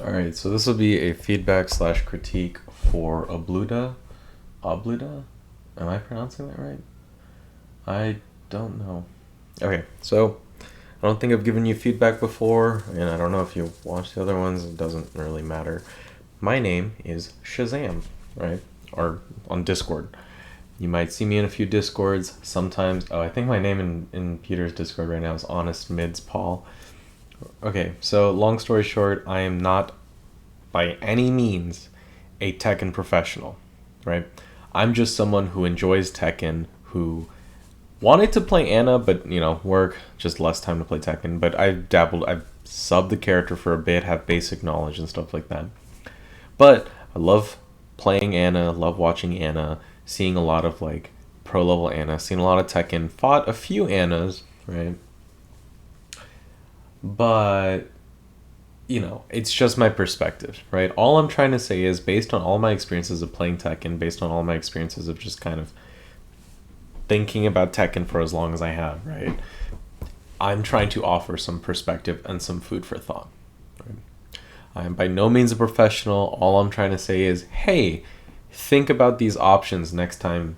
Alright, so this will be a feedback slash critique for Obluda. Obluda? Am I pronouncing that right? I don't know. Okay, so I don't think I've given you feedback before, and I don't know if you watched the other ones, it doesn't really matter. My name is Shazam, right? Or on Discord. You might see me in a few Discords sometimes. Oh, I think my name in Peter's Discord right now is Honest Mids Paul. Okay, so long story short, I am not by any means a Tekken professional, right? I'm just someone who enjoys Tekken, who wanted to play Anna, but work, just less time to play Tekken. But I've subbed the character for a bit, have basic knowledge and stuff like that. But I love playing Anna, love watching Anna, seeing a lot of like pro level Anna, seeing a lot of Tekken, fought a few Annas, right? But it's just my perspective, right? All I'm trying to say is based on all my experiences of playing Tekken, based on all my experiences of just kind of thinking about Tekken for as long as I have, right? I'm trying to offer some perspective and some food for thought. Right? I am by no means a professional. All I'm trying to say is, hey, think about these options next time,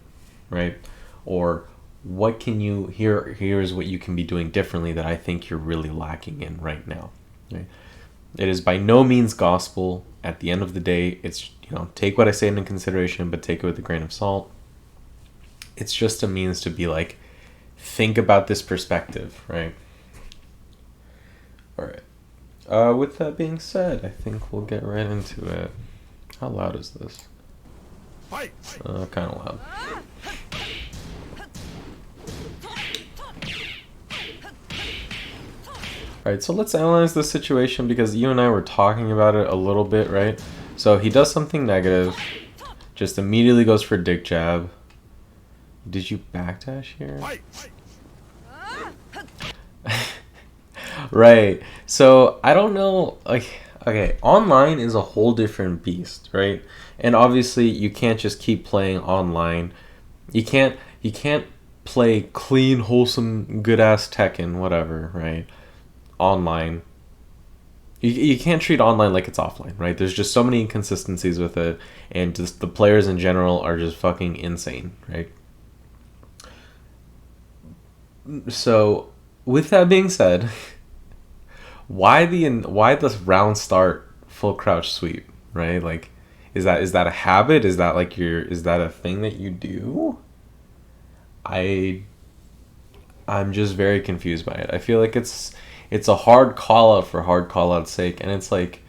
right? Or what can you here's what you can be doing differently that I think you're really lacking in right now, right? It is by no means gospel. At the end of the day, it's, take what I say into consideration, but take it with a grain of salt. It's just a means to be like, think about this perspective, right? All right. With that being said, I think we'll get right into it. How loud is this? Kind of loud. Alright, so let's analyze this situation because you and I were talking about it a little bit, right? So he does something negative, just immediately goes for dick jab. Did you backdash here? Right. So I don't know, okay, online is a whole different beast, right? And obviously you can't just keep playing online. You can't play clean, wholesome, good ass Tekken, whatever, right? Online. You can't treat online like it's offline, right? There's just so many inconsistencies with it, and just the players in general are just fucking insane, right? So, with that being said, why the round start full crouch sweep, right? Like, is that a habit? Is that a thing that you do? I I'm just very confused by it. I feel like it's a hard call out for hard call out's sake, and it's like,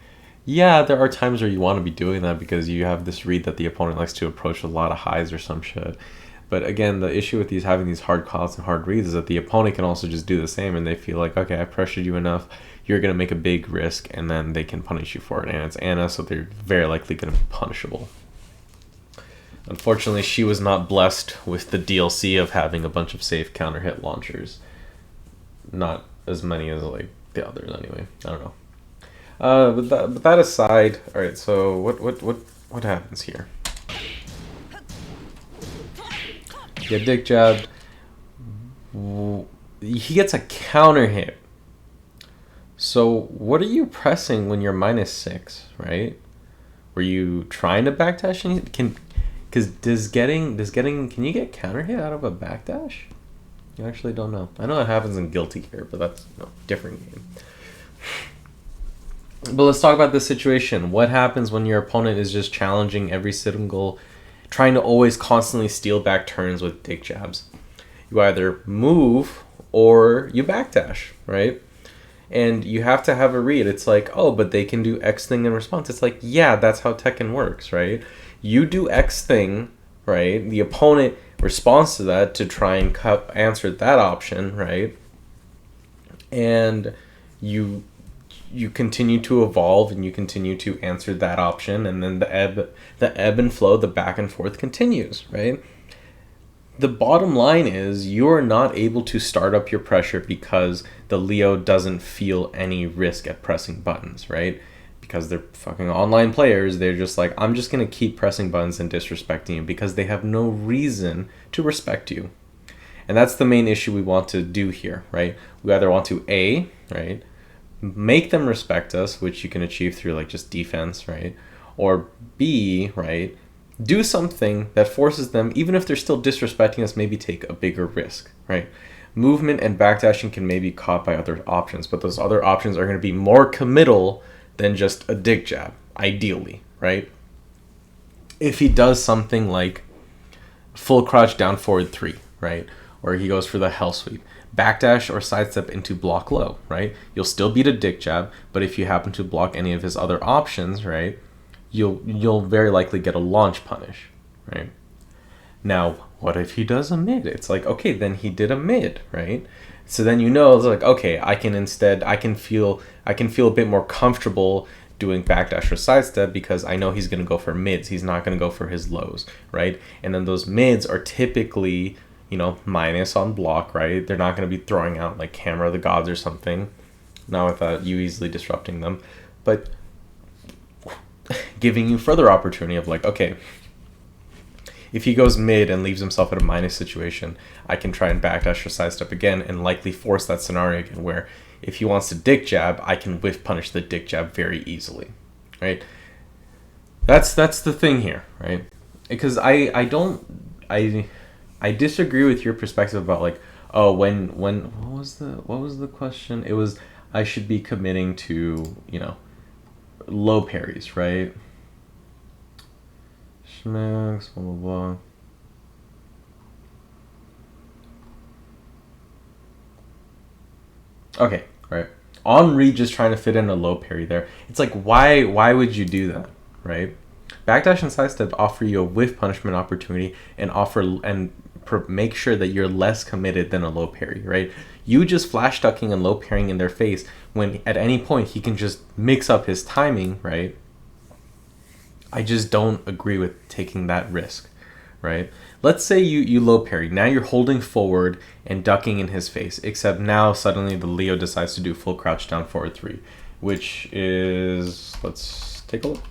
yeah, there are times where you want to be doing that because you have this read that the opponent likes to approach with a lot of highs or some shit. But again, the issue with having these hard calls and hard reads is that the opponent can also just do the same, and they feel like, okay, I pressured you enough, you're gonna make a big risk, and then they can punish you for it. And it's Anna, so they're very likely gonna be punishable. Unfortunately, she was not blessed with the DLC of having a bunch of safe counter hit launchers. Not as many as like the others, anyway. I don't know. But that aside, all right. So what happens here? Get dick jabbed. He gets a counter hit. So what are you pressing when you're -6, right? Were you trying to backdash? Because can you get counter hit out of a backdash? I actually don't know. I know it happens in Guilty Gear, but that's different game. But let's talk about this situation. What happens when your opponent is just challenging every single, trying to always constantly steal back turns with dick jabs? You either move or you backdash, right? And you have to have a read. It's like, oh, but they can do X thing in response. It's like, yeah, that's how Tekken works, right? You do X thing, right? The opponent responds to that to try and answer that option, right? And you continue to evolve and you continue to answer that option, and then the ebb and flow, the back and forth continues, right? The bottom line is you are not able to start up your pressure because the Leo doesn't feel any risk at pressing buttons, right? Because they're fucking online players, they're just like, I'm just going to keep pressing buttons and disrespecting you because they have no reason to respect you. And that's the main issue we want to do here, right? We either want to, A, right, make them respect us, which you can achieve through like just defense, right? Or B, right, do something that forces them, even if they're still disrespecting us, maybe take a bigger risk, right? Movement and backdashing can maybe be caught by other options, but those other options are going to be more committal than just a dig jab, ideally, right? If he does something like full crouch down forward 3, right? Or he goes for the hell sweep, backdash or sidestep into block low, right? You'll still beat a dick jab, but if you happen to block any of his other options, right, you'll very likely get a launch punish, right? Now, what if he does a mid? It's like, okay, then he did a mid, right? So then it's like, okay, I can feel a bit more comfortable doing backdash or sidestep because I know he's going to go for mids. He's not going to go for his lows, right? And then those mids are typically, minus on block, right? They're not going to be throwing out like Hammer of the Gods or something, not without you easily disrupting them, but giving you further opportunity of like, okay, if he goes mid and leaves himself in a minus situation, I can try and backdash or sidestep again and likely force that scenario again where if he wants to dick jab, I can whiff punish the dick jab very easily, right? That's the thing here, right? Because I disagree with your perspective about like, oh, when what was the question? It was I should be committing to, low parries, right? Schmacks, blah, blah, blah. Okay, right. Henri just trying to fit in a low parry there. It's like, why would you do that, right? Backdash and sidestep offer you a whiff punishment opportunity and make sure that you're less committed than a low parry, right? You just flash ducking and low parrying in their face when at any point he can just mix up his timing, right? I just don't agree with taking that risk, right? Let's say you low parry. Now you're holding forward and ducking in his face, except now suddenly the Leo decides to do full crouch down forward 3, which is, let's take a look.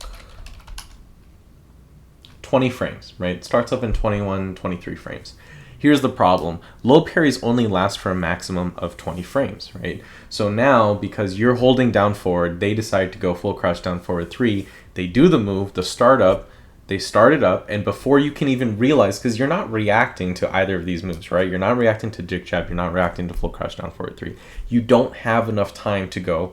20 frames, right? It starts up in 21, 23 frames. Here's the problem. Low parries only last for a maximum of 20 frames, right? So now, because you're holding down forward, they decide to go full crouch down forward 3. They do the move, they start it up, and before you can even realize, because you're not reacting to either of these moves, right? You're not reacting to dick jab, you're not reacting to full crouch down forward 3. You don't have enough time to go,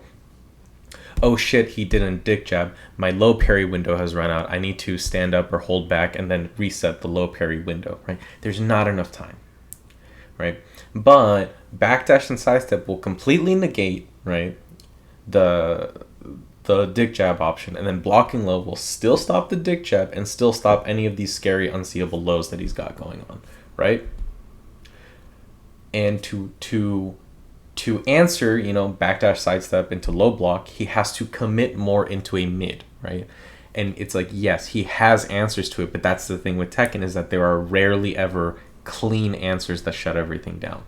oh shit, he didn't dick jab, my low parry window has run out, I need to stand up or hold back and then reset the low parry window, right? There's not enough time, right? But backdash and sidestep will completely negate, right, the dick jab option, and then blocking low will still stop the dick jab and still stop any of these scary unseeable lows that he's got going on, right? And to answer, backdash sidestep into low block, he has to commit more into a mid, right? And it's like, yes, he has answers to it, but that's the thing with Tekken is that there are rarely ever clean answers that shut everything down.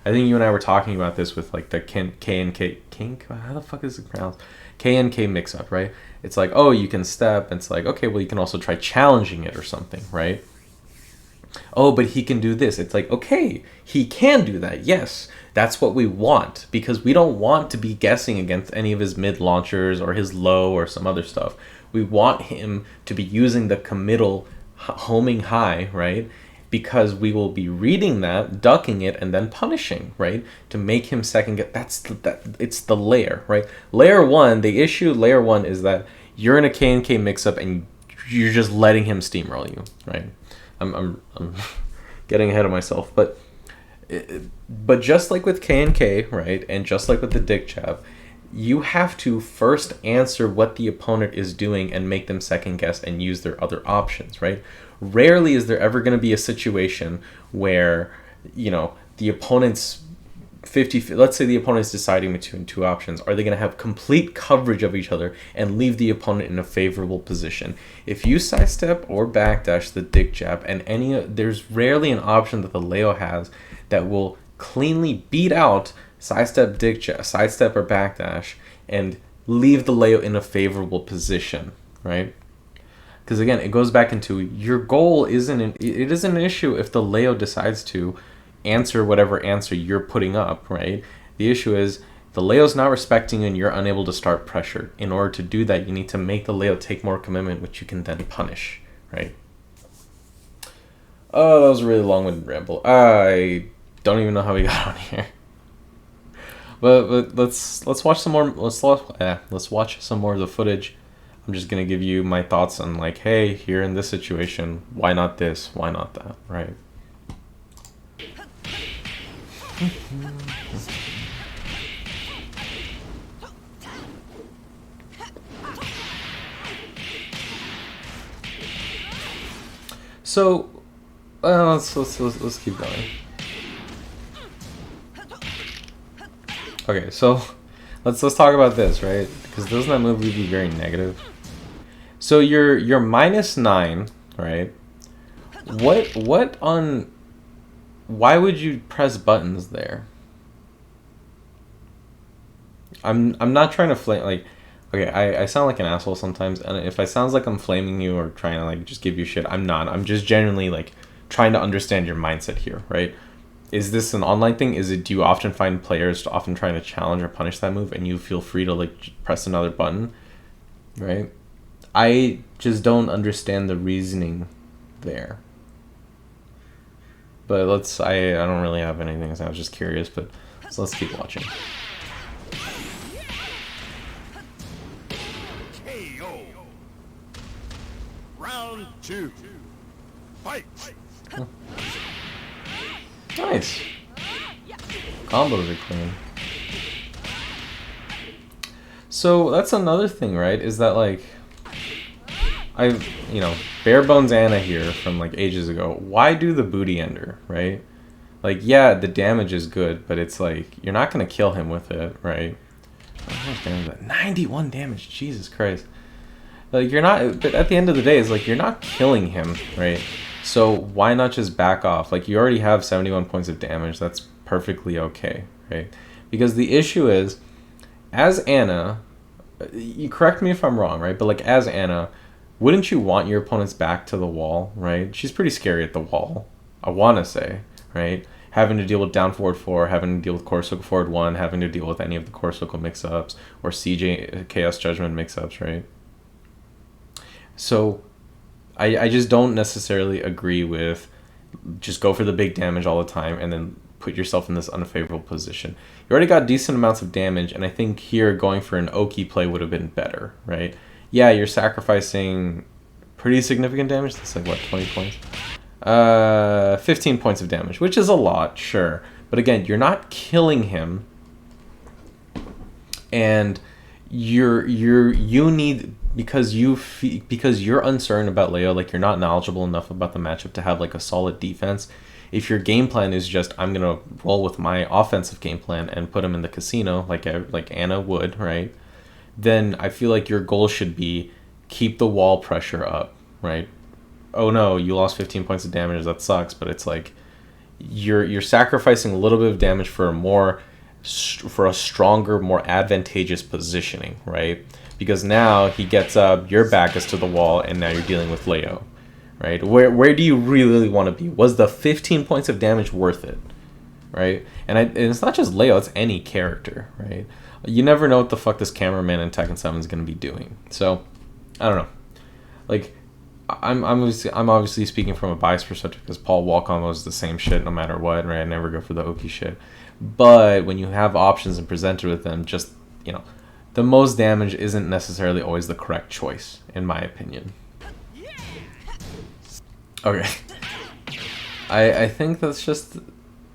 I think you and I were talking about this with like the how the fuck is it pronounced? K&K mix-up, right? It's like, oh, you can step, and it's like, okay, well, you can also try challenging it or something, right? Oh, but he can do this. It's like, okay, he can do that, yes. That's what we want, because we don't want to be guessing against any of his mid-launchers or his low or some other stuff. We want him to be using the committal homing high, right? Because we will be reading that, ducking it, and then punishing, right? To make him second guess. It's the layer, right? Layer 1, the issue with layer 1 is that you're in a K&K mix-up and you're just letting him steamroll you, right? I'm getting ahead of myself, but just like with K&K, right, and just like with the dick jab, you have to first answer what the opponent is doing and make them second guess and use their other options, right? Rarely is there ever going to be a situation where, the opponent's 50, let's say the opponent's deciding between two options. Are they going to have complete coverage of each other and leave the opponent in a favorable position? If you sidestep or backdash the dick jab, and there's rarely an option that the Leo has that will cleanly beat out sidestep, dick jab, sidestep or backdash and leave the Leo in a favorable position, right? Because again, it goes back into your goal isn't an issue if the Leo decides to answer whatever answer you're putting up, right? The issue is The Leo's not respecting you and you're unable to start pressure. In order to do that, you need to make the Leo take more commitment, which you can then punish, right? Oh, that was a really long-winded ramble. I don't even know how we got on here. But let's watch some more. Let's watch some more of the footage. I'm just gonna give you my thoughts on like, hey, here in this situation, why not this? Why not that? Right? So, let's keep going. Okay, so let's talk about this, right? Because doesn't that move leave you very negative? So you're -9, right? What on? Why would you press buttons there? I'm not trying to flame like. Okay, I sound like an asshole sometimes, and if I sounds like I'm flaming you or trying to like just give you shit, I'm not. I'm just genuinely like trying to understand your mindset here, right? Is this an online thing? Do you often find players often trying to challenge or punish that move, and you feel free to like press another button, right? I just don't understand the reasoning there. But I don't really have anything, so I was just curious, but so let's keep watching. Round 2. Fight. Oh. Nice. Combos are clean. So that's another thing, right? Is that like bare bones Anna here from like ages ago. Why do the booty ender, right? Like, yeah, the damage is good, but it's like you're not gonna kill him with it, right? How much damage is that? 91 damage. Jesus Christ. Like you're not. But at the end of the day, it's like you're not killing him, right? So why not just back off? Like you already have 71 points of damage. That's perfectly okay, right? Because the issue is, as Anna, you correct me if I'm wrong, right? But like as Anna, wouldn't you want your opponent's back to the wall, right? She's pretty scary at the wall, I want to say, right? Having to deal with down forward 4, having to deal with core circle forward 1, having to deal with any of the core circle mix-ups or CJ Chaos Judgment mix-ups, right? So I just don't necessarily agree with just go for the big damage all the time and then put yourself in this unfavorable position. You already got decent amounts of damage, and I think here going for an Oki play would have been better, right? Yeah, you're sacrificing pretty significant damage. That's like, what, 20 points? 15 points of damage, which is a lot, sure. But again, you're not killing him, and you need... because you're uncertain about Leo, like you're not knowledgeable enough about the matchup to have like a solid defense. If your game plan is just I'm gonna roll with my offensive game plan and put him in the casino like Anna would, right? Then I feel like your goal should be keep the wall pressure up, right? Oh no, you lost 15 points of damage. That sucks, but it's like you're sacrificing a little bit of damage for a stronger, more advantageous positioning, right? Because now he gets up, your back is to the wall, and now you're dealing with Leo, right? Where do you really want to be? Was the 15 points of damage worth it, right? And it's not just Leo, it's any character, right? You never know what the fuck this cameraman in Tekken 7 is going to be doing. So, I don't know. Like, I'm obviously speaking from a biased perspective because Paul Walcon was the same shit no matter what, right? I never go for the Oki shit. But when you have options and presented with them, just, the most damage isn't necessarily always the correct choice, in my opinion. Okay. I think that's just...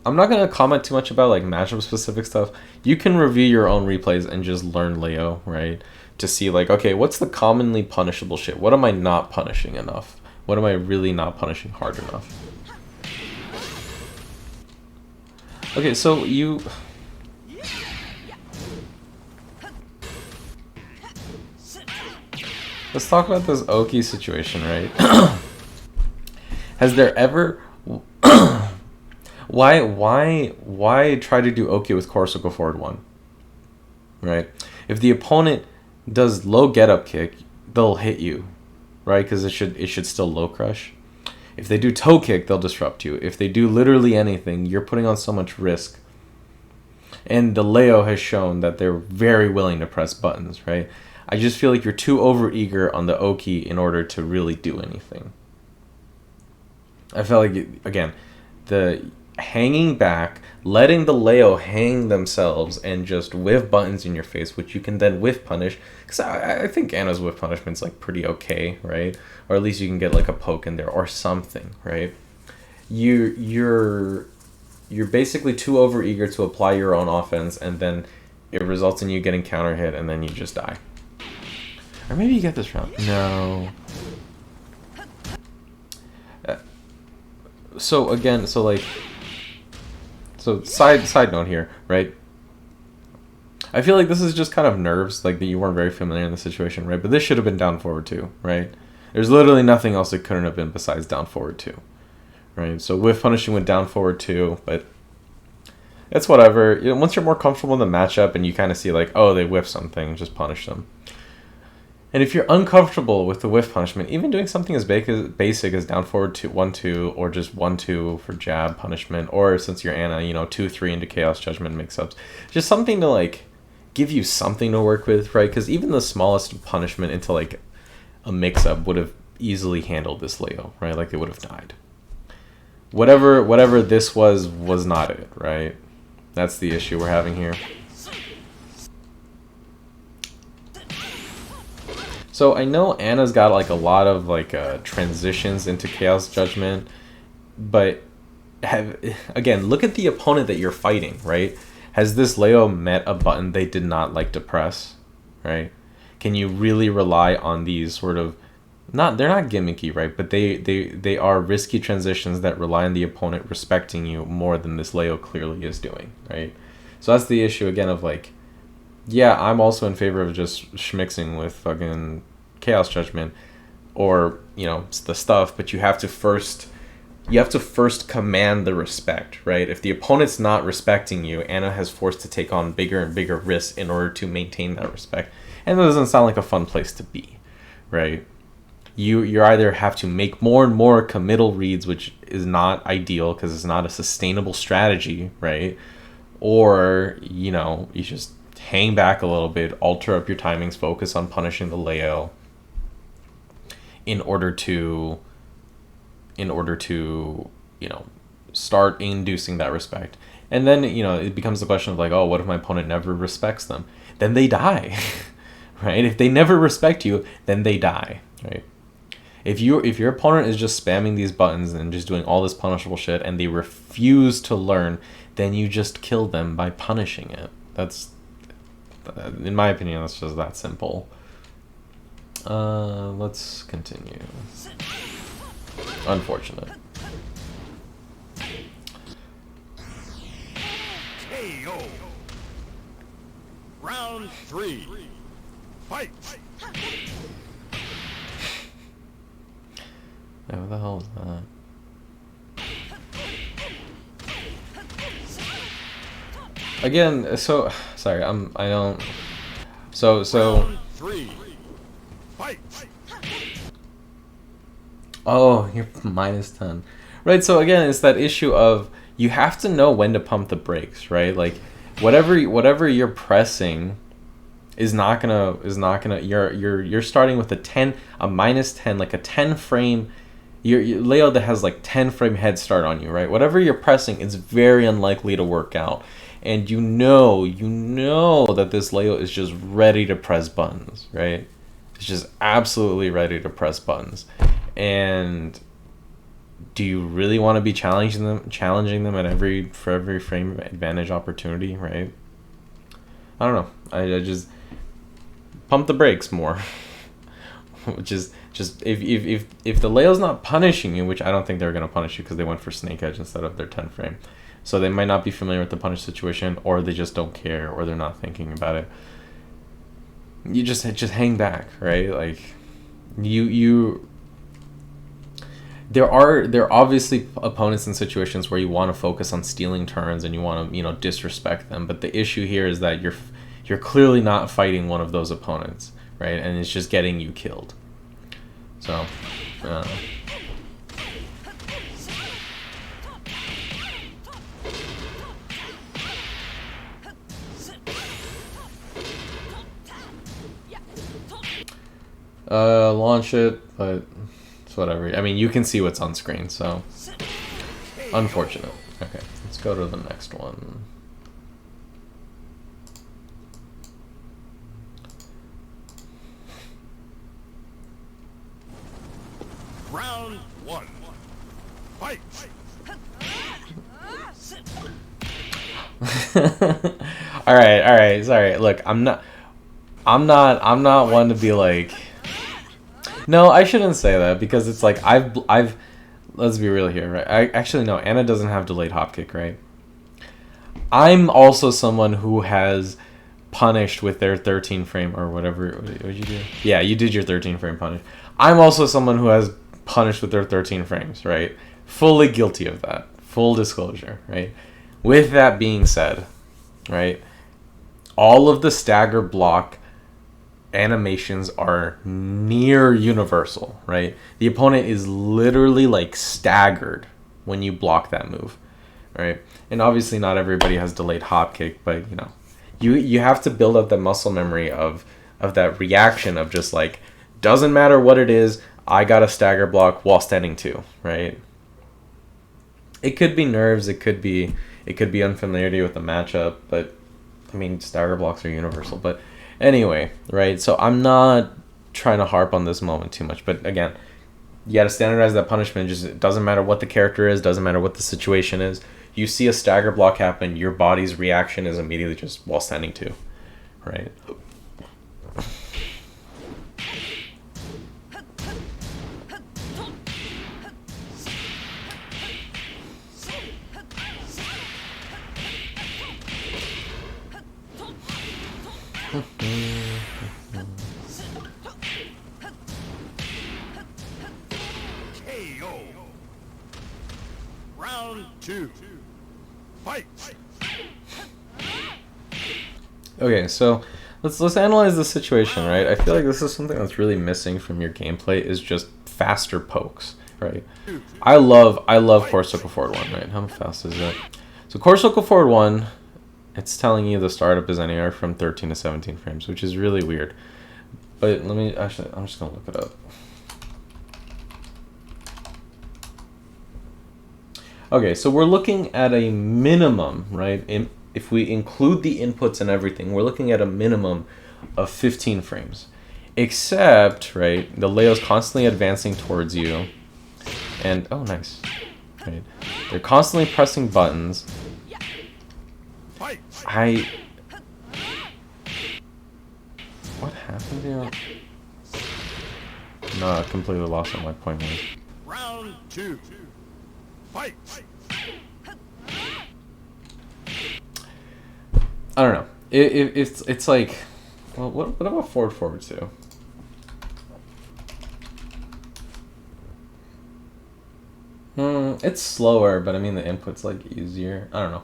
I'm not going to comment too much about like matchup specific stuff. You can review your own replays and just learn Leo, right? To see like, okay, what's the commonly punishable shit? What am I not punishing enough? What am I really not punishing hard enough? Okay, so you... Let's talk about this Oki situation, right? Has there ever... Why try to do Oki with core circle forward 1? Right? If the opponent does low get up kick, they'll hit you, right? Because it should still low crush. If they do toe kick, they'll disrupt you. If they do literally anything, you're putting on so much risk. And the Leo has shown that they're very willing to press buttons, right? I just feel like you're too overeager on the Oki in order to really do anything. I felt like, again, the hanging back, letting the Leo hang themselves and just whiff buttons in your face, which you can then whiff punish. Because I think Anna's whiff punishment's like pretty okay, right? Or at least you can get like a poke in there or something, right? You're basically too overeager to apply your own offense, and then it results in you getting counter hit, and then you just die. Or maybe you get this round. No. So again, so side note here, right? I feel like this is just kind of nerves, like that you weren't very familiar in the situation, right? But this should have been down forward 2, right? There's literally nothing else it couldn't have been besides down forward 2, right? So whiff punishing went down forward 2, but it's whatever. You know, once you're more comfortable in the matchup and you kind of see like, oh, they whiff something, just punish them. And if you're uncomfortable with the whiff punishment, even doing something as basic as down forward 2, 1-2, or just 1-2 for jab punishment, or since you're Anna, 2-3 into Chaos Judgment mix-ups, just something to like give you something to work with, right? Because even the smallest punishment into like a mix-up would have easily handled this Leo, right? Like they would have died. Whatever this was not it, right? That's the issue we're having here. So I know Anna's got like a lot of like transitions into Chaos Judgment, but again, look at the opponent that you're fighting, right? Has this Leo met a button they did not like to press, right? Can you really rely on these sort of they're not gimmicky, right? But they are risky transitions that rely on the opponent respecting you more than this Leo clearly is doing, right? So that's the issue again of like, yeah, I'm also in favor of just schmixing with fucking Chaos Judgment or, the stuff, but you have to first command the respect, right? If the opponent's not respecting you, Anna has forced to take on bigger and bigger risks in order to maintain that respect. And that doesn't sound like a fun place to be, right? You either have to make more and more committal reads, which is not ideal because it's not a sustainable strategy, right? Or, you just hang back a little bit, alter up your timings, focus on punishing the Leo in order to start inducing that respect. And then, it becomes the question of like, oh, what if my opponent never respects them? Then they die, right? If they never respect you, then they die, right? If your opponent is just spamming these buttons and just doing all this punishable shit and they refuse to learn, then you just kill them by punishing it. That's, in my opinion, that's just that simple. Let's continue. Unfortunate. KO. Round 3. Fight. Yeah, what the hell is that? Again, so sorry, I don't. So. Round 3. Fight. Oh, you're -10, right? So again, it's that issue of you have to know when to pump the brakes, right? Like, whatever you're pressing is not gonna. You're starting with a -10, like a 10 frame. Your Leo that has like 10 frame head start on you, right? Whatever you're pressing, it's very unlikely to work out. And you know that this Leo is just ready to press buttons, right? It's just absolutely ready to press buttons. And do you really want to be challenging them at every frame advantage opportunity, right? I don't know. I just pump the brakes more. Which is just if the Leo's not punishing you, which I don't think they're going to punish you because they went for Snake Edge instead of their 10 frame. So they might not be familiar with the punish situation, or they just don't care, or they're not thinking about it. You just hang back, right? Like there are obviously opponents in situations where you want to focus on stealing turns and you want to disrespect them, but the issue here is that you're clearly not fighting one of those opponents, right? And it's just getting you killed. So Launch it, but it's whatever. I mean, you can see what's on screen, so unfortunate. Okay, let's go to the next one. Round 1. Fight! All right. Sorry. Look, I'm not one to be like. No, I shouldn't say that because it's like I've. Let's be real here, right? I actually no. Anna doesn't have delayed hop kick, right? I'm also someone who has punished with their 13 frame or whatever. What did you do? Yeah, you did your 13 frame punish. I'm also someone who has punished with their 13 frames, right? Fully guilty of that. Full disclosure, right? With that being said, right? All of the stagger block animations are near universal, right? The opponent is literally like staggered when you block that move, right? And obviously not everybody has delayed hop kick, but you know, you have to build up the muscle memory of that reaction of just like, doesn't matter what it is, I got a stagger block while standing 2, right? It could be nerves, it could be unfamiliarity with the matchup, but I mean, stagger blocks are universal. But anyway, right? So I'm not trying to harp on this moment too much, but again, you got to standardize that punishment. Just it doesn't matter what the character is, doesn't matter what the situation is. You see a stagger block happen, your body's reaction is immediately just while standing 2, right? KO. Round 2. Fight! Okay, so let's analyze the situation, right? I feel like this is something that's really missing from your gameplay is just faster pokes, right? I love core circle forward 1, right? How fast is it? So core circle forward 1, it's telling you the startup is anywhere from 13 to 17 frames, which is really weird. But let me actually, I'm just gonna look it up. Okay, so we're looking at a minimum, right? If we include the inputs and everything, we're looking at a minimum of 15 frames. Except, right, the Leo's constantly advancing towards you. And, oh, nice. Right. They're constantly pressing buttons. What happened here? No, I completely lost what my point was. Round 2. Fight! I don't know. It's like, well, what about forward 2? It's slower, but I mean the input's like easier. I don't know.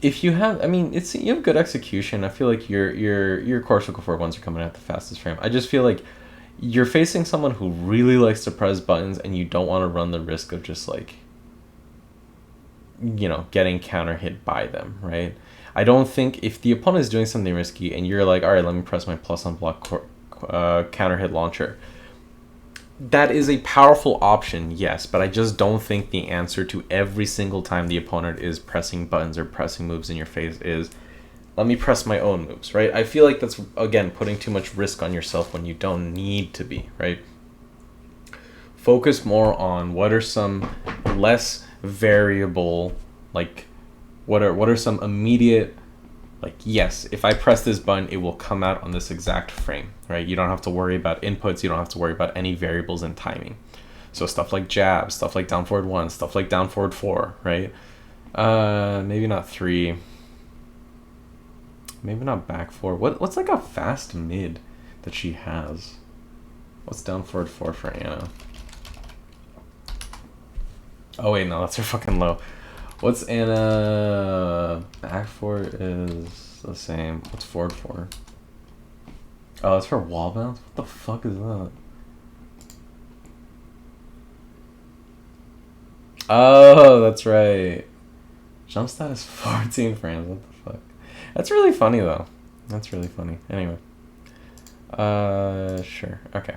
If you have, I mean, you have good execution. I feel like your core circle forward 1s are coming at the fastest frame. I just feel like you're facing someone who really likes to press buttons, and you don't want to run the risk of just like, you know, getting counter hit by them, right? I don't think if the opponent is doing something risky and you're like, all right, let me press my plus on block counter hit launcher. That is a powerful option, yes, but I just don't think the answer to every single time the opponent is pressing buttons or pressing moves in your face is, let me press my own moves, right? I feel like that's, again, putting too much risk on yourself when you don't need to be, right? Focus more on what are some less variable, like, what are some immediate, like, yes, if I press this button, it will come out on this exact frame, right? You don't have to worry about inputs. You don't have to worry about any variables in timing. So stuff like jab, stuff like down forward 1, stuff like down forward 4, right? Maybe not 3. Maybe not back 4. What's like a fast mid that she has? What's down forward 4 for Anna? Oh wait, no, that's her fucking low. What's Anna? Back 4 is the same. What's forward 4? Oh, that's for wall bounce? What the fuck is that? Oh, that's right. Jump status 14 frames. What the fuck? That's really funny, though. That's really funny. Anyway. Sure. Okay.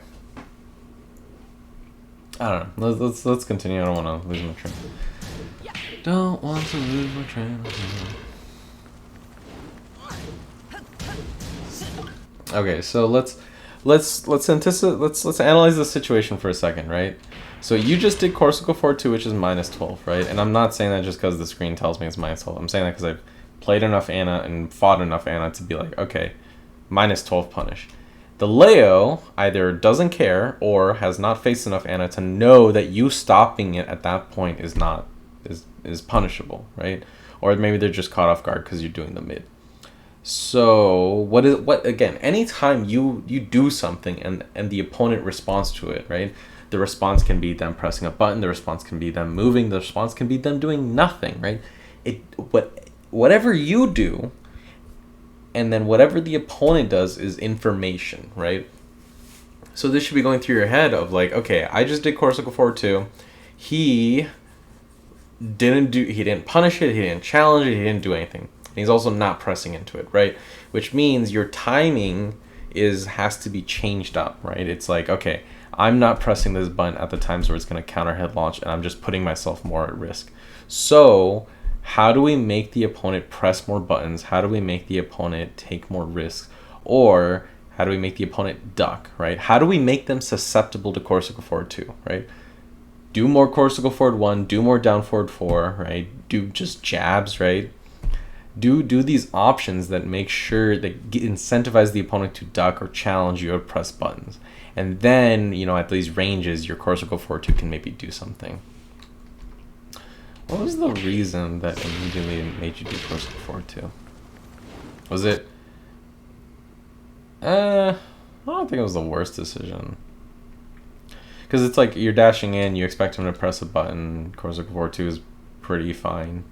I don't know. Let's continue. I don't want to lose my train. Don't want to lose my train. Okay, so let's anticipate. Let's analyze the situation for a second, right? So you just did Corsical 4-2, which is -12, right? And I'm not saying that just because the screen tells me it's -12. I'm saying that because I've played enough Anna and fought enough Anna to be like, okay, -12 punish. The Leo either doesn't care or has not faced enough Anna to know that you stopping it at that point is punishable, right? Or maybe they're just caught off guard because you're doing the mid. So what again? Anytime you do something and the opponent responds to it, right? The response can be them pressing a button. The response can be them moving. The response can be them doing nothing, right? Whatever you do, and then whatever the opponent does is information, right? So this should be going through your head of like, okay, I just did Corsical 4-2. He didn't punish it. He didn't challenge it. He didn't do anything. And he's also not pressing into it, right? Which means your timing has to be changed up, right? It's like, okay, I'm not pressing this button at the times where it's going to counter head launch, and I'm just putting myself more at risk. So how do we make the opponent press more buttons? How do we make the opponent take more risks? Or how do we make the opponent duck, right? How do we make them susceptible to Corsical forward 2, right? Do more Corsical forward 1, do more down forward 4, right? Do just jabs, right? Do these options that make sure that incentivize the opponent to duck or challenge you or press buttons. And then, at these ranges, your Corsical 4-2 can maybe do something. What was the reason that immediately made you do Corsical 4-2? Was it... I don't think it was the worst decision. Because it's like you're dashing in, you expect him to press a button. Corsical 4-2 is pretty fine.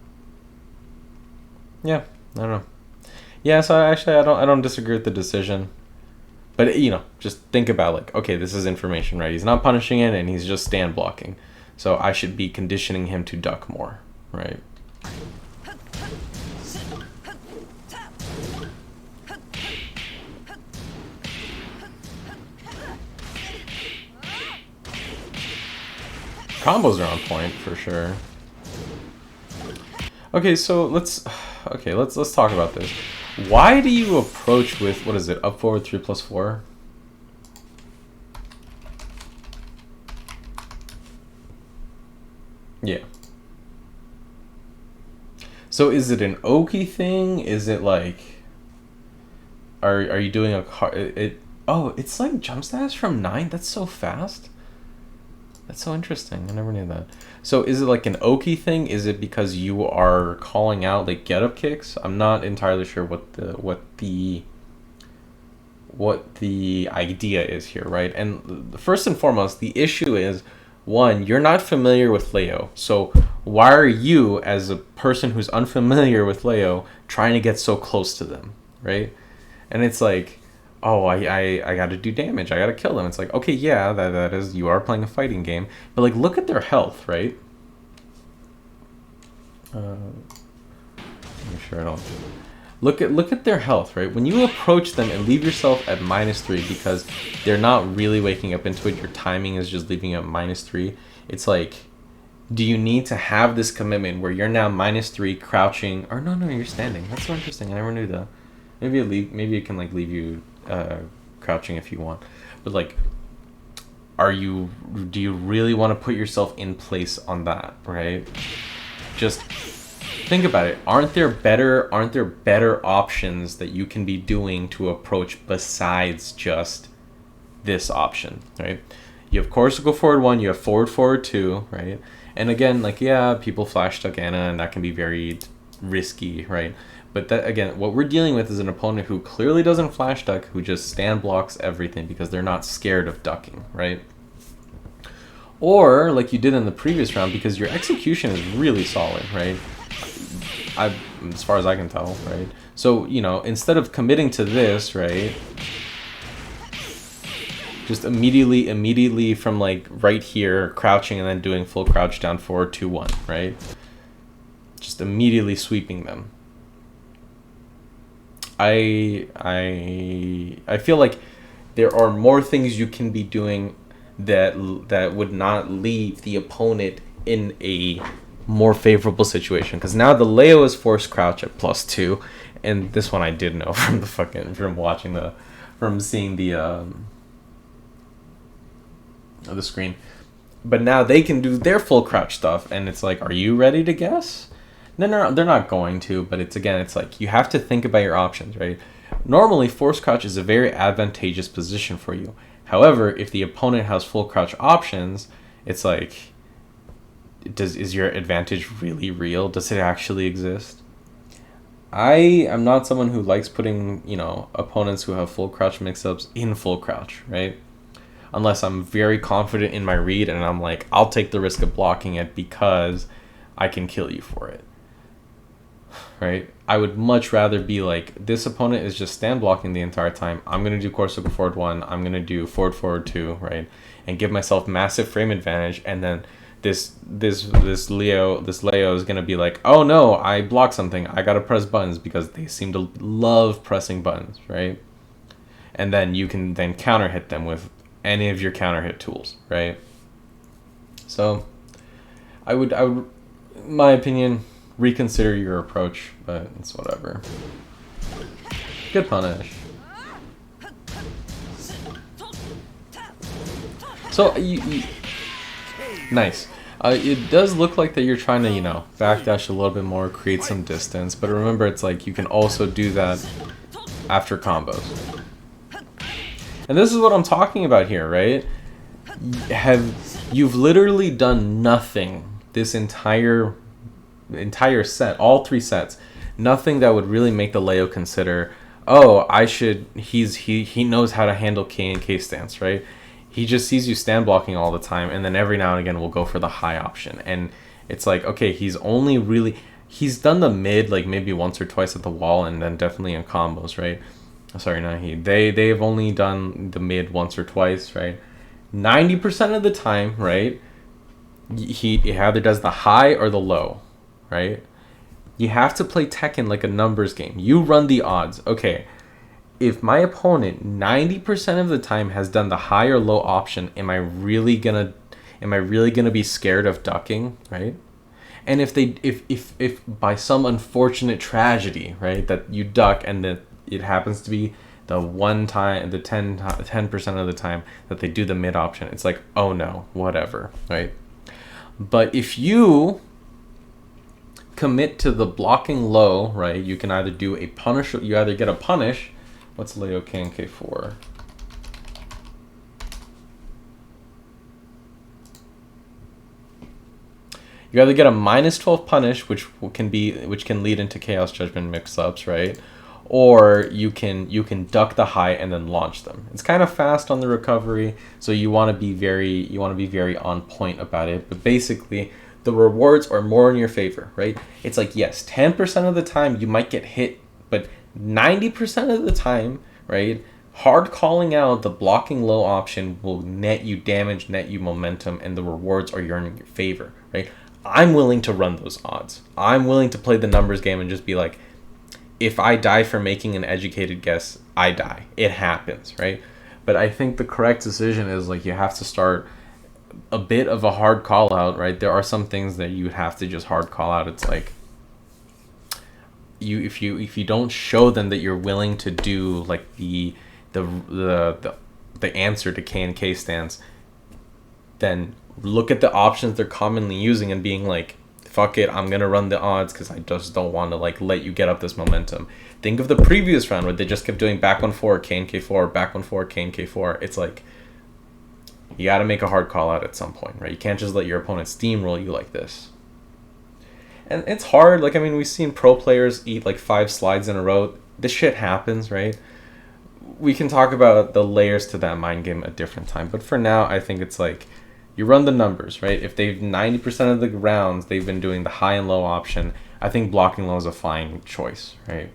Yeah, I don't know. Yeah, so actually I don't disagree with the decision. But just think about like, okay, this is information, right? He's not punishing it and he's just stand blocking. So I should be conditioning him to duck more, right? Combos are on point for sure. Okay, so let's talk about this. Why do you approach with, what is it, up forward 3+4? Yeah. So is it an Oki thing? Is it like, are you doing a car? It's like jump status from 9. That's so fast. That's so interesting. I never knew that. So is it like an Oki thing? Is it because you are calling out like get up kicks? I'm not entirely sure what the idea is here, right? And first and foremost, the issue is, one, you're not familiar with Leo. So why are you, as a person who's unfamiliar with Leo, trying to get so close to them, right? And it's like, oh, I got to do damage. I got to kill them. It's like, okay, yeah, that is, you are playing a fighting game. But, like, look at their health, right? Make sure I don't... Look at their health, right? When you approach them and leave yourself at -3 because they're not really waking up into it, your timing is just leaving at -3. It's like, do you need to have this commitment where you're now -3 crouching? Or no, you're standing. That's so interesting. I never knew that. Maybe it can like leave you crouching if you want, but like, do you really want to put yourself in place on that, right? Just think about it. Aren't there better options that you can be doing to approach besides just this option, right? You have Corsical forward 1, you have forward 2, right? And again, like, yeah, people flash stuck Anna and that can be very risky, right? But that, again, what we're dealing with is an opponent who clearly doesn't flash duck, who just stand blocks everything because they're not scared of ducking, right? Or, like you did in the previous round, because your execution is really solid, right? As far as I can tell, right? So, instead of committing to this, right? Just immediately from like right here, crouching and then doing full crouch down forward 2-1, right? Just immediately sweeping them. I feel like there are more things you can be doing that would not leave the opponent in a more favorable situation. Because now the Leo is forced crouch at +2, and this one I did know from seeing the screen. But now they can do their full crouch stuff, and it's like, are you ready to guess? No, they're not going to. But it's like you have to think about your options, right? Normally, forced crouch is a very advantageous position for you. However, if the opponent has full crouch options, it's like, is your advantage really real? Does it actually exist? I am not someone who likes putting, opponents who have full crouch mix-ups in full crouch, right? Unless I'm very confident in my read and I'm like, I'll take the risk of blocking it because I can kill you for it, right? I would much rather be like, this opponent is just stand blocking the entire time. I'm going to do Corsica forward 1. I'm going to do forward 2, right? And give myself massive frame advantage. And then this Leo is going to be like, oh no, I blocked something. I got to press buttons because they seem to love pressing buttons, right? And then you can then counter hit them with any of your counter hit tools, right? So I would, in my opinion, reconsider your approach, but it's whatever. Good punish. So nice. It does look like that you're trying to, backdash a little bit more, create some distance, but remember, it's like you can also do that after combos. And this is what I'm talking about here, right? You've literally done nothing this entire set, all 3 sets, nothing that would really make the Leo consider, oh, he knows how to handle K and K stance, right? He just sees you stand blocking all the time, and then every now and again will go for the high option. And it's like, okay, he's done the mid like maybe once or twice at the wall, and then definitely in combos, right? Sorry, not he. They've only done the mid once or twice, right? 90% of the time, right? He either does the high or the low, right? You have to play Tekken like a numbers game. You run the odds. Okay, if my opponent 90% of the time has done the high or low option, am I really gonna be scared of ducking, right? And if by some unfortunate tragedy, right, that you duck and that it happens to be the 10% of the time that they do the mid option, it's like, oh no, whatever, right? But if you commit to the blocking low, right, you can either do a punish, you either get a punish. What's Leo KNK for? You either get a -12 punish, which can lead into Chaos Judgment mix-ups, right? Or you can duck the high and then launch them. It's kind of fast on the recovery, so you want to be very on point about it. But basically, the rewards are more in your favor, right? It's like, yes, 10% of the time you might get hit, but 90% of the time, right, hard calling out the blocking low option will net you damage, net you momentum, and the rewards are in your favor, right? I'm willing to run those odds. I'm willing to play the numbers game and just be like, if I die for making an educated guess, I die. It happens, right? But I think the correct decision is like you have to start a bit of a hard call out, right? There are some things that you have to just hard call out. It's like if you don't show them that you're willing to do like the answer to K and K stance, then look at the options they're commonly using and being like, fuck it, I'm gonna run the odds because I just don't want to like let you get up this momentum. Think of the previous round where they just kept doing back 1-4, K and K4, back 1-4, K and K4. It's like you got to make a hard call out at some point, right? You can't just let your opponent steamroll you like this. And it's hard. Like, I mean, we've seen pro players eat like 5 slides in a row. This shit happens, right? We can talk about the layers to that mind game a different time. But for now, I think it's like you run the numbers, right? If they've 90% of the rounds, they've been doing the high and low option, I think blocking low is a fine choice, right?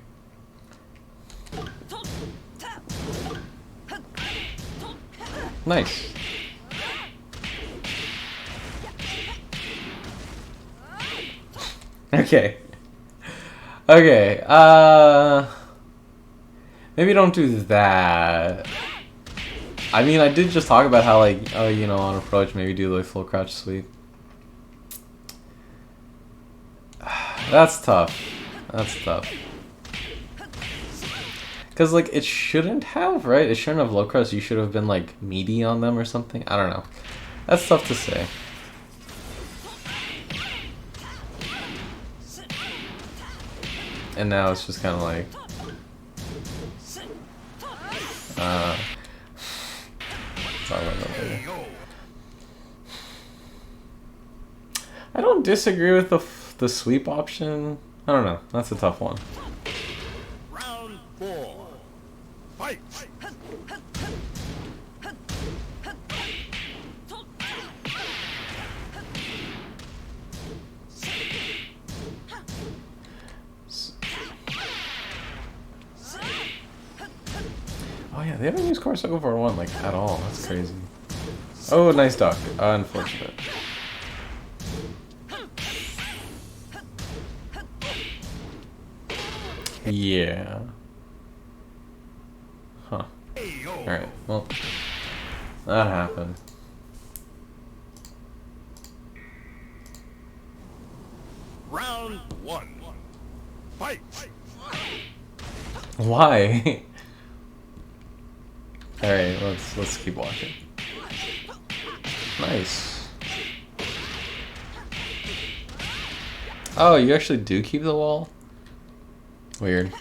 Nice. Okay. Okay. Maybe don't do that. I mean, I did just talk about how, like, oh, you know, on approach, maybe do the full crouch sweep. That's tough. That's tough. Because, like, it shouldn't have, right? It shouldn't have low crouch. You should have been, like, meaty on them or something. I don't know. That's tough to say. And now it's just kind of like... talk about that later. I don't disagree with the sweep option. I don't know. That's a tough one. Round 4. Fight! Oh yeah, they haven't used core circle for one like at all. That's crazy. Oh, nice duck. Unfortunate. Yeah. Huh. Alright, well, that happened. Round 1. Fight! Why? Alright, let's keep watching. Nice. Oh, you actually do keep the wall? Weird.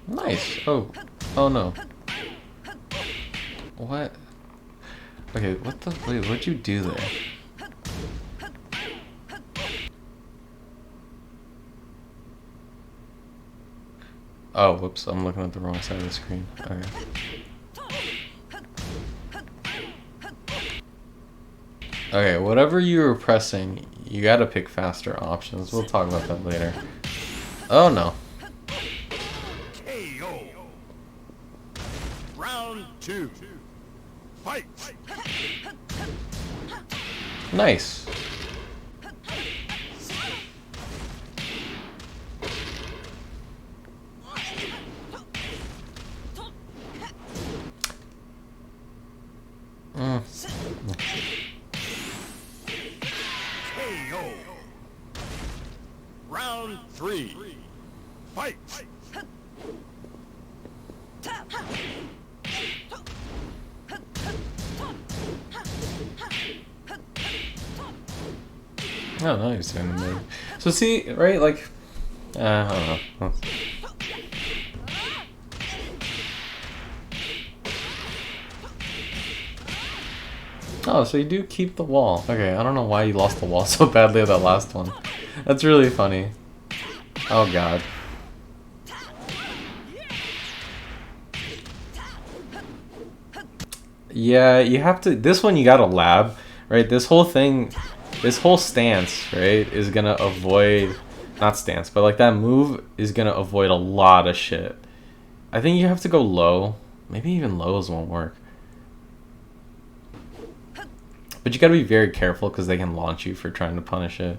Nice. Oh. Oh no. What? Okay, what the wait, what'd you do there? Oh, whoops, I'm looking at the wrong side of the screen. Okay. Okay, whatever you were pressing, you gotta pick faster options. We'll talk about that later. Oh no. KO. Round 2. Fight! Nice. KO. Round 3. Fight! Oh, no, he's doing the move. So see, right, like, I don't know. Oh, so you do keep the wall. Okay, I don't know why you lost the wall so badly at that last one. That's really funny. Oh god. Yeah, you have to, this one you gotta lab, right? This whole thing, this whole stance, right, is gonna avoid, not stance, but like that move is gonna avoid a lot of shit. I think you have to go low. Maybe even lows won't work. But you gotta be very careful because they can launch you for trying to punish it.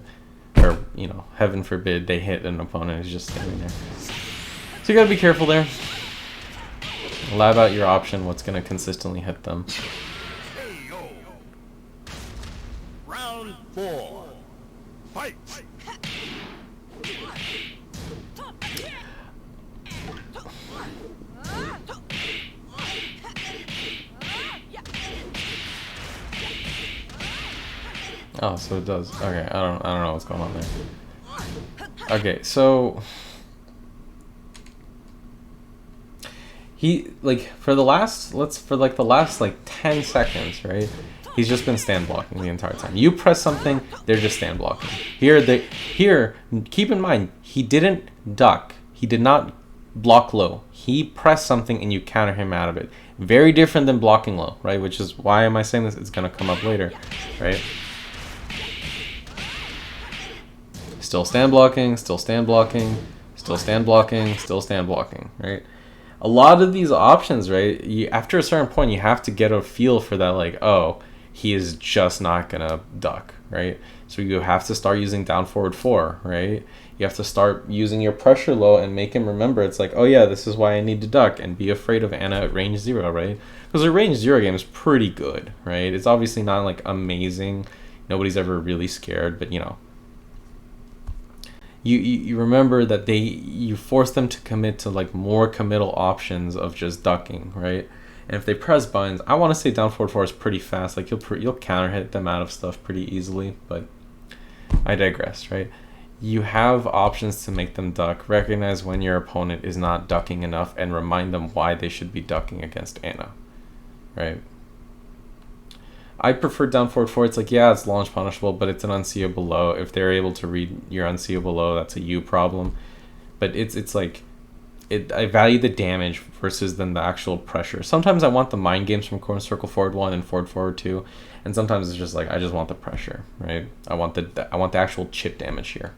Or, you know, heaven forbid they hit an opponent who's just standing there. So you gotta be careful there. Lab out your option, what's gonna consistently hit them. KO. Round 4. Fight! Oh, so it does. Okay, I don't know what's going on there. Okay, so he like for the last the last 10 seconds, right? He's just been stand blocking the entire time. You press something, they're just stand blocking. Here, keep in mind, he didn't duck. He did not block low. He pressed something and you counter him out of it. Very different than blocking low, right? Which is why am I saying this? It's gonna come up later, right? Still stand blocking, still stand blocking, still stand blocking, still stand blocking, right? A lot of these options, right, after a certain point, you have to get a feel for that, like, oh, he is just not gonna duck, right? So you have to start using down forward 4, right? You have to start using your pressure low and make him remember it's like, oh yeah, this is why I need to duck, and be afraid of Ana at range 0, right? Because the range 0 game is pretty good, right? It's obviously not like amazing. Nobody's ever really scared, but you know. You remember that you force them to commit to like more committal options of just ducking, right? And if they press buttons, I want to say down forward 4 is pretty fast. Like you'll counter hit them out of stuff pretty easily, but I digress, right? You have options to make them duck. Recognize when your opponent is not ducking enough and remind them why they should be ducking against Ana, right? I prefer down forward 4. It's like, yeah, it's launch punishable, but it's an unseeable low. If they're able to read your unseeable low, that's a you problem. But it's like, I value the damage versus then the actual pressure. Sometimes I want the mind games from corner circle forward 1 and forward 2, and sometimes it's just like I just want the pressure, right? I want the actual chip damage here.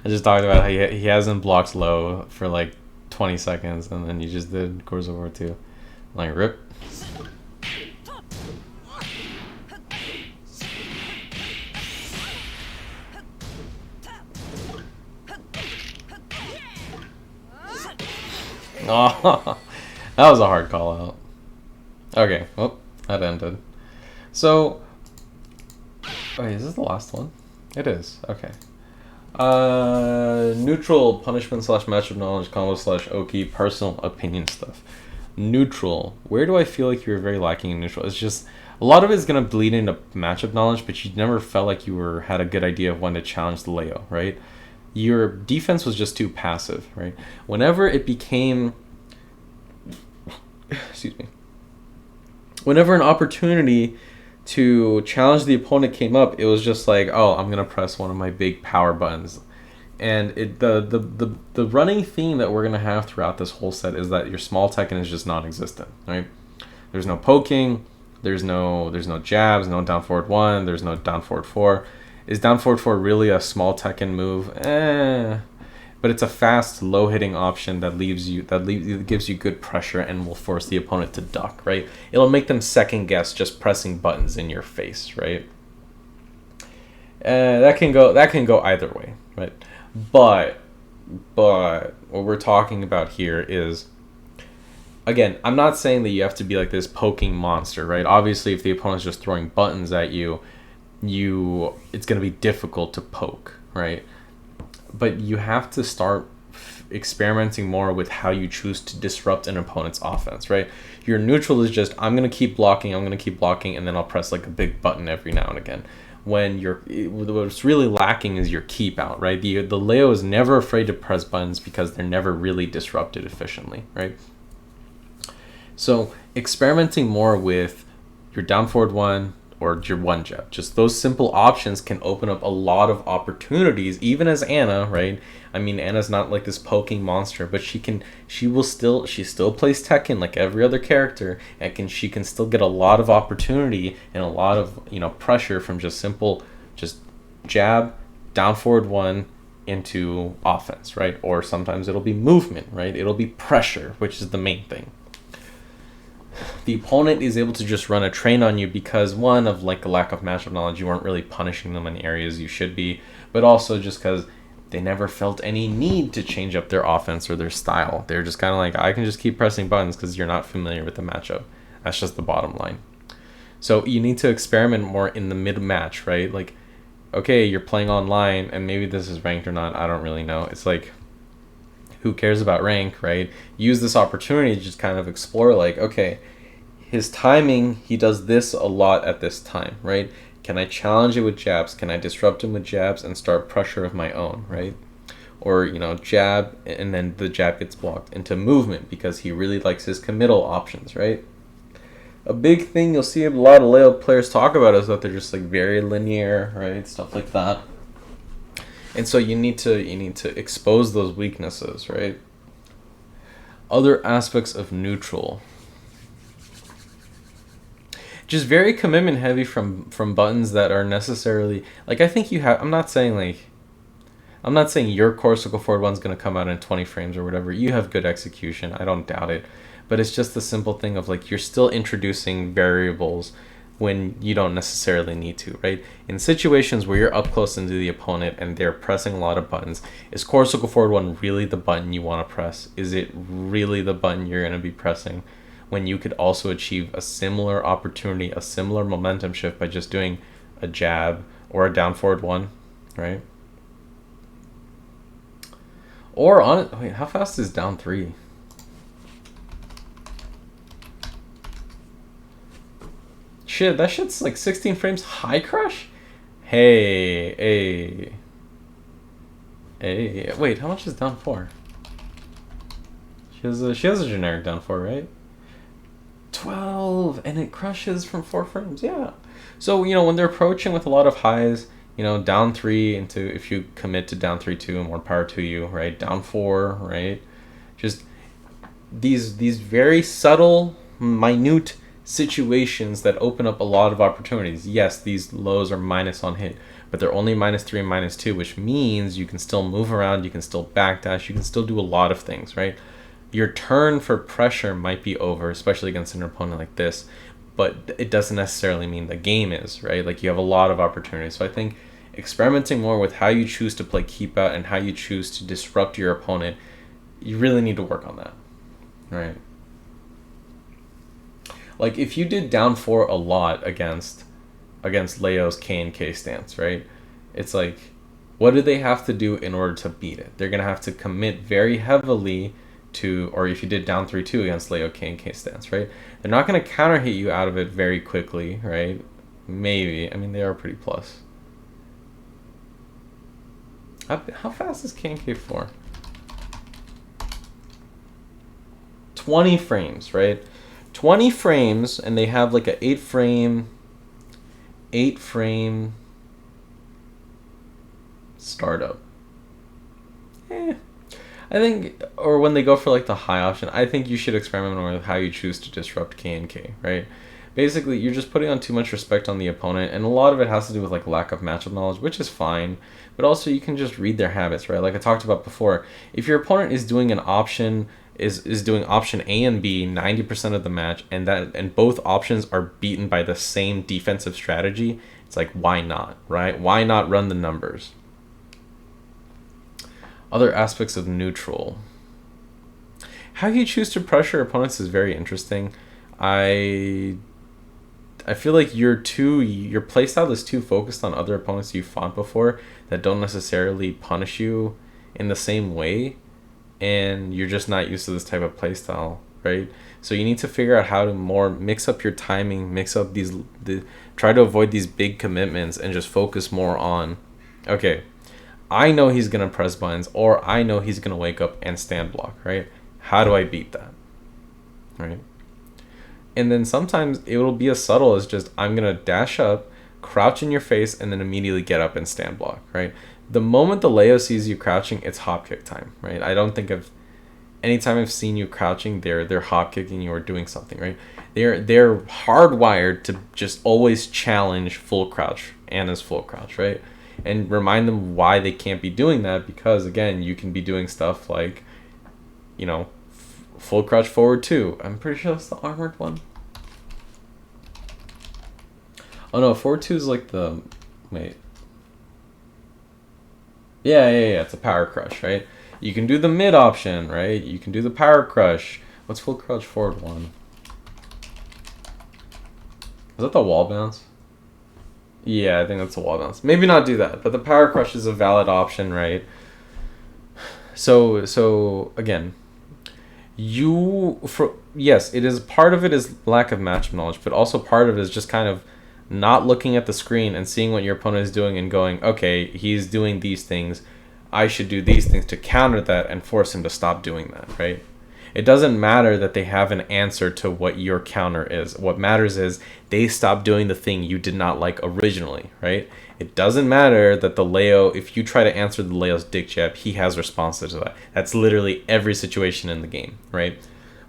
I just talked about how he hasn't blocked low for like 20 seconds, and then you just did course over 2. Like, rip. Oh, that was a hard call out. Okay, well, that ended. So, wait, is this the last one? It is, okay. Neutral punishment / matchup knowledge combo / Oki personal opinion stuff. Neutral. Where do I feel like you were very lacking in neutral? It's just a lot of it is gonna bleed into matchup knowledge, but you never felt like you had a good idea of when to challenge the Leo, right? Your defense was just too passive, right? Whenever it became, excuse me, whenever an opportunity to challenge the opponent came up, it was just like, oh, I'm gonna press one of my big power buttons. And the running theme that we're gonna have throughout this whole set is that your small Tekken is just non-existent, right? There's no poking, there's no jabs, no down forward 1, there's no down forward 4. Is down forward 4 really a small Tekken move? But it's a fast, low-hitting option that gives you good pressure and will force the opponent to duck, right? It'll make them second-guess just pressing buttons in your face, right? That can go either way, right? But what we're talking about here is, again, I'm not saying that you have to be like this poking monster, right? Obviously, if the opponent's just throwing buttons at you, it's going to be difficult to poke, right? But you have to start experimenting more with how you choose to disrupt an opponent's offense, right? Your neutral is just, I'm going to keep blocking, and then I'll press like a big button every now and again. When what's really lacking is your keep out, right? The Leo is never afraid to press buttons because they're never really disrupted efficiently, right? So experimenting more with your down forward 1 or your 1 jab, just those simple options can open up a lot of opportunities, even as Ana, right? I mean, Ana's not like this poking monster, but she still plays Tekken like every other character, and she can still get a lot of opportunity and a lot of, pressure from just jab, down forward 1 into offense, right? Or sometimes it'll be movement, right? It'll be pressure, which is the main thing. The opponent is able to just run a train on you because, one, of like a lack of matchup knowledge, you weren't really punishing them in areas you should be, but also just because they never felt any need to change up their offense or their style. They're just kind of like, I can just keep pressing buttons because you're not familiar with the matchup. That's just the bottom line. So you need to experiment more in the mid-match, right? Like, okay, you're playing online, and maybe this is ranked or not, I don't really know. It's like, who cares about rank, right? Use this opportunity to just kind of explore, like, okay, his timing, he does this a lot at this time, right? Can I challenge it with jabs? Can I disrupt him with jabs and start pressure of my own, right? Or, jab, and then the jab gets blocked into movement because he really likes his committal options, right? A big thing you'll see a lot of Leo players talk about is that they're just like very linear, right? Stuff like that. And so you need to expose those weaknesses, right? Other aspects of neutral. Just very commitment heavy from buttons that are necessarily, like, I think you have, I'm not saying your core circle forward one's going to come out in 20 frames or whatever. You have good execution, I don't doubt it. but it's just the simple thing of like you're still introducing variables when you don't necessarily need to, right? In situations where you're up close into the opponent and they're pressing a lot of buttons, is core circle forward 1 really the button you want to press? Is it really the button you're going to be pressing when you could also achieve a similar opportunity, a similar momentum shift by just doing a jab or a down forward 1, right? Or on it, wait, how fast is down 3? Shit, that shit's like 16 frames high crush? Hey. Wait, how much is down 4? She has a generic down 4, right? 12, and it crushes from 4 frames, yeah. So, when they're approaching with a lot of highs, down 3 into, if you commit to down 3-2, and more power to you, right? Down 4, right? Just these very subtle, minute situations that open up a lot of opportunities. Yes, these lows are minus on hit, but they're only -3 and -2, which means you can still move around, you can still backdash, you can still do a lot of things, right? Your turn for pressure might be over, especially against an opponent like this, but it doesn't necessarily mean the game is, right? Like, you have a lot of opportunities. So I think experimenting more with how you choose to play keep out and how you choose to disrupt your opponent, you really need to work on that, right? Like, if you did down 4 a lot against Leo's K and K stance, right? It's like, what do they have to do in order to beat it? They're going to have to commit very heavily to, or if you did down 3-2 against Leo K and K stance, right? They're not going to counter hit you out of it very quickly, right? Maybe. I mean, they are pretty plus. How fast is K and K4? 20 frames, right? 20 frames, and they have like a 8 frame startup. I think, or when they go for like the high option, I think you should experiment more with how you choose to disrupt K and K, right? Basically, you're just putting on too much respect on the opponent, and a lot of it has to do with like lack of matchup knowledge, which is fine, but also you can just read their habits, right? Like I talked about before, if your opponent is doing an option, is doing option A and B 90% of the match, and both options are beaten by the same defensive strategy, it's like, why not, right? Why not run the numbers? Other aspects of neutral. How you choose to pressure opponents is very interesting. I feel like your playstyle is too focused on other opponents you fought before that don't necessarily punish you in the same way, and you're just not used to this type of playstyle, right? So you need to figure out how to more mix up your timing, try to avoid these big commitments, and just focus more on, okay, I know he's going to press buttons, or I know he's going to wake up and stand block, right? How do I beat that, right? And then sometimes it will be as subtle as just, I'm going to dash up, crouch in your face, and then immediately get up and stand block, right? The moment the Leo sees you crouching, it's hop kick time, right? I don't think anytime I've seen you crouching, they're hop kicking you or doing something, right? They're hardwired to just always challenge full crouch and as full crouch, right? And remind them why they can't be doing that, because again, you can be doing stuff like, full crouch forward 2. I'm pretty sure that's the armored one. Oh no, forward 2 is like the, wait. Yeah, it's a power crush, right? You can do the mid option, right? You can do the power crush. What's full crouch forward 1? Is that the wall bounce? Yeah, I think that's a wall bounce. Maybe not do that, but the power crush is a valid option, right? So again, yes, it is, part of it is lack of matchup knowledge, but also part of it is just kind of not looking at the screen and seeing what your opponent is doing and going, okay, he's doing these things, I should do these things to counter that and force him to stop doing that, right? It doesn't matter that they have an answer to what your counter is. What matters is they stop doing the thing you did not like originally, right? It doesn't matter that the Leo, if you try to answer the Leo's dick jab, he has responses to that. That's literally every situation in the game, right?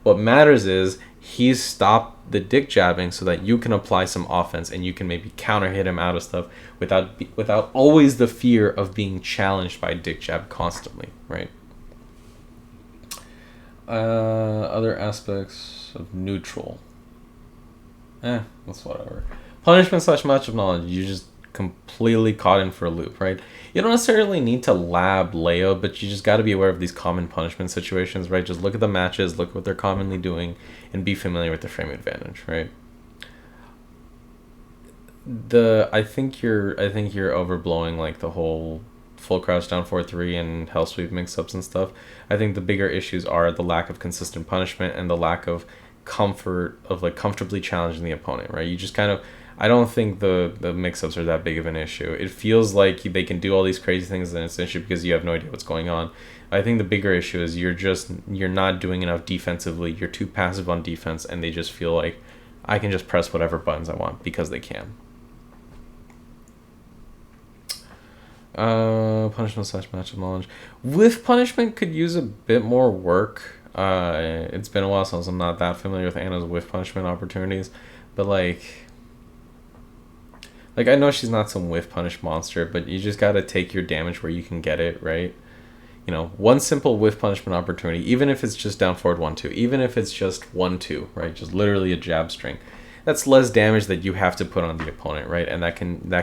What matters is he's stopped the dick jabbing so that you can apply some offense and you can maybe counter hit him out of stuff without always the fear of being challenged by dick jab constantly, right? Other aspects of neutral. That's whatever. Punishment slash matchup knowledge. You just completely caught in for a loop, right? You don't necessarily need to lab Leo, but you just got to be aware of these common punishment situations, right? Just look at the matches, look at what they're commonly doing, and be familiar with the frame advantage, right? I think you're overblowing like the whole full crouch down 4-3 and hell sweep mix-ups and stuff. I think the bigger issues are the lack of consistent punishment and the lack of comfort of like comfortably challenging the opponent, right? You just kind of I don't think the mix-ups are that big of an issue. It feels like they can do all these crazy things and it's an issue because you have no idea what's going on. I think the bigger issue is you're not doing enough defensively. You're too passive on defense and they just feel like I can just press whatever buttons I want because they can. Punishment slash matchup knowledge. With punishment could use a bit more work. It's been a while since I'm not that familiar with Anna's whiff punishment opportunities, but like I know she's not some whiff punish monster, but you just gotta take your damage where you can get it, right? You know, one simple whiff punishment opportunity, even if it's just down forward 1-2, even if it's just 1-2, right? Just literally a jab string. That's less damage that you have to put on the opponent, right? And that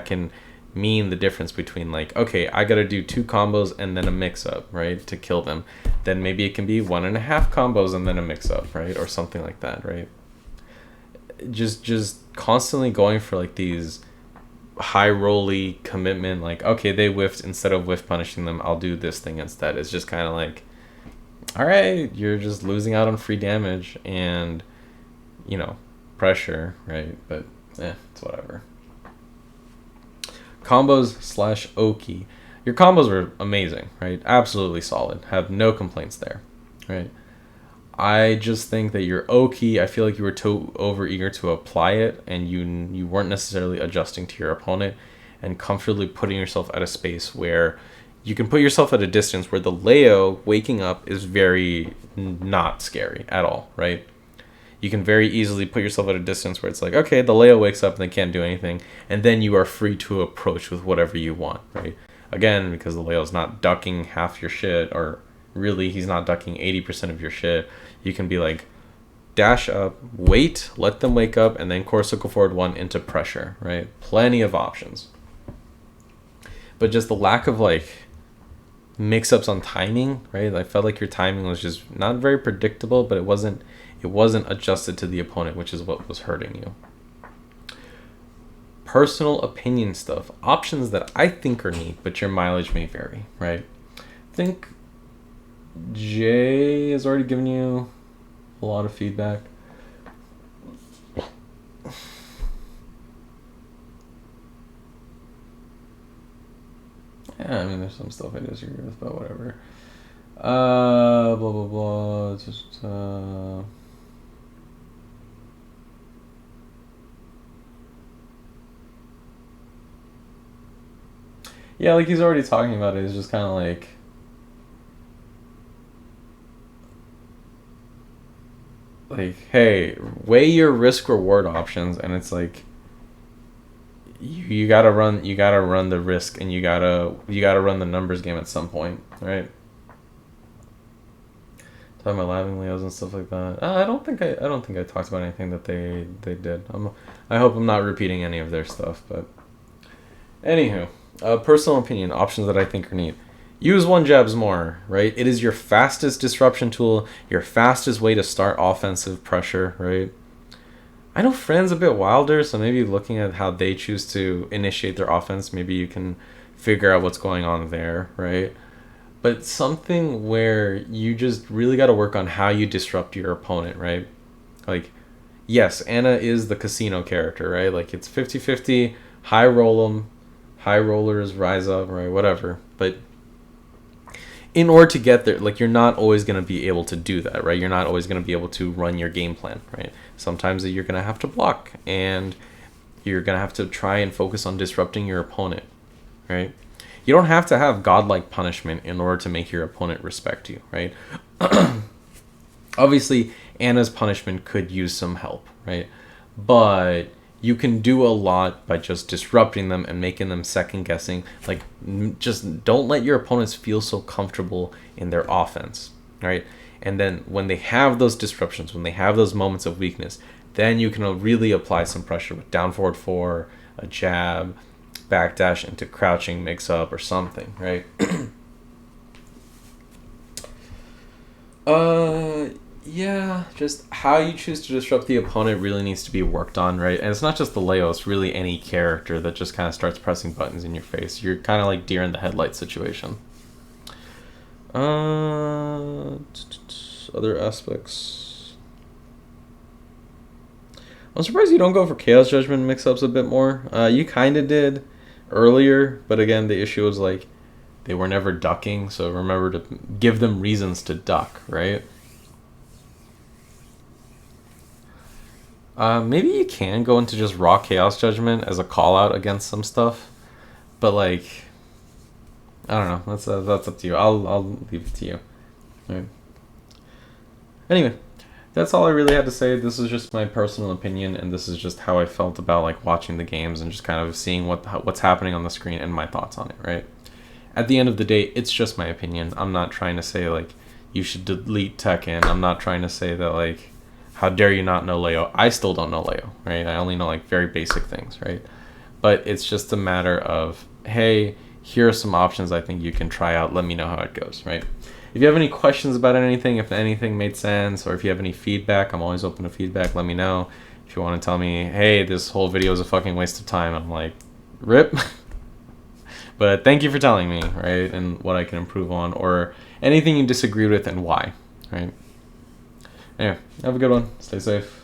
can mean the difference between like, okay, I gotta do 2 combos and then a mix up, right, to kill them. Then maybe it can be 1.5 combos and then a mix up, right, or something like that, right? Just constantly going for like these high rolly commitment, like, okay, they whiffed, instead of whiff punishing them, I'll do this thing instead. It's just kind of like, all right, you're just losing out on free damage and, you know, pressure, right? But it's whatever. Combos slash Oki. Your combos were amazing, right? Absolutely solid. Have no complaints there, right? I just think that your Oki, I feel like you were too over eager to apply it and you weren't necessarily adjusting to your opponent and comfortably putting yourself at a space where you can put yourself at a distance where the Leo waking up is very not scary at all, right? You can very easily put yourself at a distance where it's like, okay, the Leo wakes up and they can't do anything, and then you are free to approach with whatever you want, right? Again, because the Leo's not ducking half your shit, or really he's not ducking 80% of your shit, you can be like, dash up, wait, let them wake up, and then core circle forward 1 into pressure, right? Plenty of options. But just the lack of like mix-ups on timing, right? I felt like your timing was just not very predictable, but it wasn't adjusted to the opponent, which is what was hurting you. Personal opinion stuff. Options that I think are neat, but your mileage may vary, right? I think Jay has already given you a lot of feedback. Yeah, I mean, there's some stuff I disagree with, but whatever. Blah, blah, blah. It's just, yeah, like he's already talking about it. It's just kind of like, hey, weigh your risk reward options, and it's like, you gotta run the risk, and you gotta run the numbers game at some point, right? Talking about labbing Leos and stuff like that. I don't think I talked about anything that they did. I hope I'm not repeating any of their stuff, but anywho, personal opinion, options that I think are neat. Use one jabs more, right? It is your fastest disruption tool, your fastest way to start offensive pressure, right? I know Friend's a bit wilder, so maybe looking at how they choose to initiate their offense, maybe you can figure out what's going on there, right? But something where you just really got to work on how you disrupt your opponent, right? Like, yes, Anna is the casino character, right? Like, it's 50-50, high roll them, high rollers rise up, right? Whatever. But in order to get there, like, you're not always going to be able to do that, right? You're not always going to be able to run your game plan, right? Sometimes you're going to have to block, and you're going to have to try and focus on disrupting your opponent, right? You don't have to have godlike punishment in order to make your opponent respect you, right? Obviously, Anna's punishment could use some help, right? But you can do a lot by just disrupting them and making them second guessing. Like, just don't let your opponents feel so comfortable in their offense, right? And then when they have those disruptions, when they have those moments of weakness, then you can really apply some pressure with down forward 4, a jab, backdash into crouching mix up or something, right? Yeah, just how you choose to disrupt the opponent really needs to be worked on, right? And it's not just the Leo, it's really any character that just kind of starts pressing buttons in your face. You're kind of like deer in the headlights situation. Other aspects. I'm surprised you don't go for Chaos Judgment mix-ups a bit more. You kind of did earlier, but again, the issue was like they were never ducking, so remember to give them reasons to duck, right? Maybe you can go into just raw Chaos Judgment as a call out against some stuff, but like, I don't know. That's up to you. I'll leave it to you. All right. Anyway, that's all I really had to say. This is just my personal opinion, and this is just how I felt about like watching the games and just kind of seeing what's happening on the screen and my thoughts on it. Right. At the end of the day, it's just my opinion. I'm not trying to say like you should delete Tekken. I'm not trying to say that like how dare you not know Leo. I still don't know Leo, right? I only know like very basic things, right? But it's just a matter of, hey, here are some options I think you can try out. Let me know how it goes, right? If you have any questions about anything, if anything made sense, or if you have any feedback, I'm always open to feedback. Let me know. If you want to tell me, hey, this whole video is a fucking waste of time, I'm like, rip. But thank you for telling me, right? And what I can improve on, or anything you disagreed with and why, right? Anyway, have a good one. Stay safe.